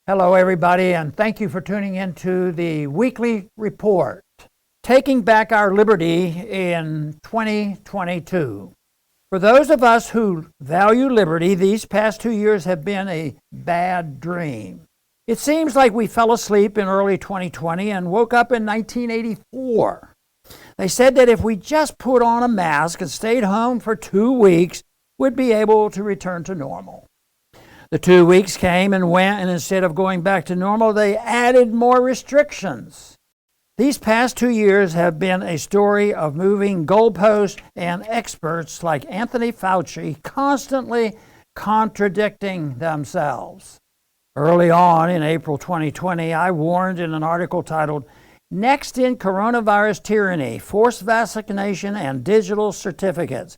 Hello, everybody, and thank you for tuning into the weekly report, Taking Back Our Liberty in 2022. For those of us who value liberty, these past 2 years have been a bad dream. It seems like we fell asleep in early 2020 and woke up in 1984. They said that if we just put on a mask and stayed home for 2 weeks, we'd be able to return to normal. The 2 weeks came and went, and instead of going back to normal, they added more restrictions. These past 2 years have been a story of moving goalposts and experts like Anthony Fauci constantly contradicting themselves. Early on in April 2020, I warned in an article titled, "Next in Coronavirus Tyranny, Forced Vaccination and Digital Certificates,"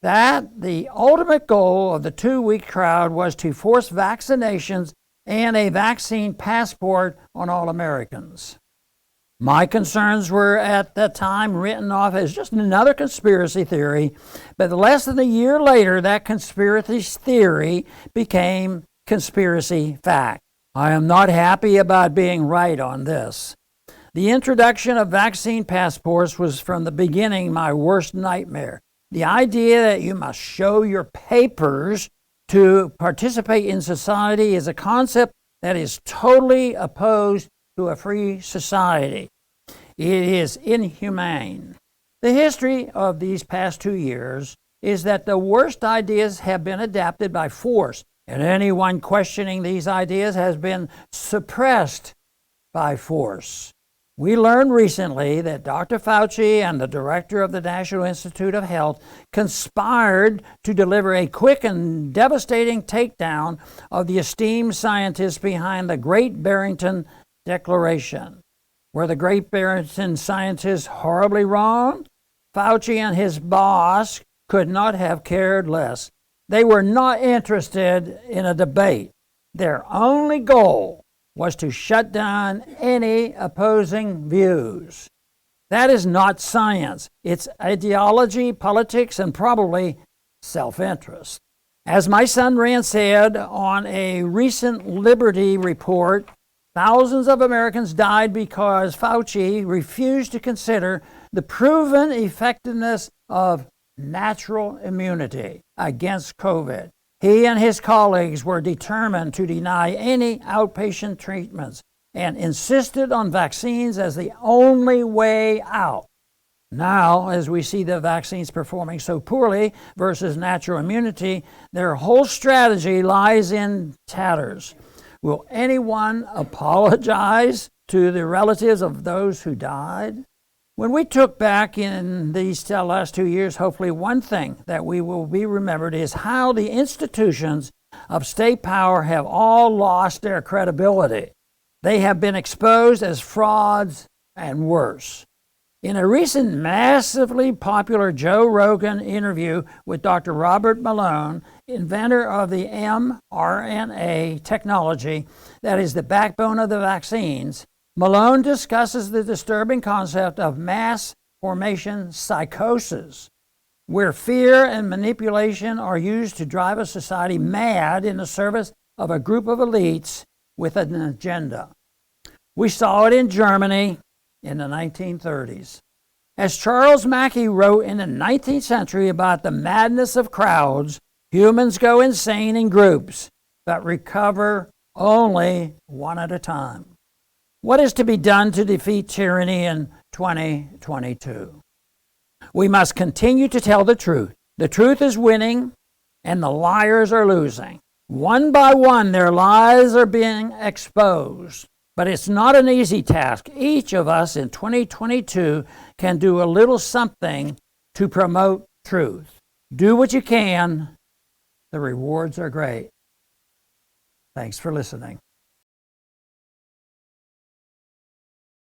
that the ultimate goal of the 2-week crowd was to force vaccinations and a vaccine passport on all Americans. My concerns were at that time written off as just another conspiracy theory, but less than a year later, that conspiracy theory became conspiracy fact. I am not happy about being right on this. The introduction of vaccine passports was from the beginning my worst nightmare. The idea that you must show your papers to participate in society is a concept that is totally opposed to a free society. It is inhumane. The history of these past 2 years is that the worst ideas have been adapted by force, and anyone questioning these ideas has been suppressed by force. We learned recently that Dr. Fauci and the director of the National Institute of Health conspired to deliver a quick and devastating takedown of the esteemed scientists behind the Great Barrington Declaration. Were the Great Barrington scientists horribly wrong? Fauci and his boss could not have cared less. They were not interested in a debate. Their only goal was to shut down any opposing views. That is not science. It's ideology, politics, and probably self-interest. As my son Rand said on a recent Liberty report, thousands of Americans died because Fauci refused to consider the proven effectiveness of natural immunity against COVID. He and his colleagues were determined to deny any outpatient treatments and insisted on vaccines as the only way out. Now, as we see the vaccines performing so poorly versus natural immunity, their whole strategy lies in tatters. Will anyone apologize to the relatives of those who died? When we took back in these last 2 years, hopefully one thing that we will be remembered is how the institutions of state power have all lost their credibility. They have been exposed as frauds and worse. In a recent massively popular Joe Rogan interview with Dr. Robert Malone, inventor of the mRNA technology that is the backbone of the vaccines, Malone discusses the disturbing concept of mass formation psychosis, where fear and manipulation are used to drive a society mad in the service of a group of elites with an agenda. We saw it in Germany in the 1930s. As Charles Mackay wrote in the 19th century about the madness of crowds, humans go insane in groups, but recover only one at a time. What is to be done to defeat tyranny in 2022? We must continue to tell the truth. The truth is winning, and the liars are losing. One by one, their lies are being exposed. But it's not an easy task. Each of us in 2022 can do a little something to promote truth. Do what you can. The rewards are great. Thanks for listening.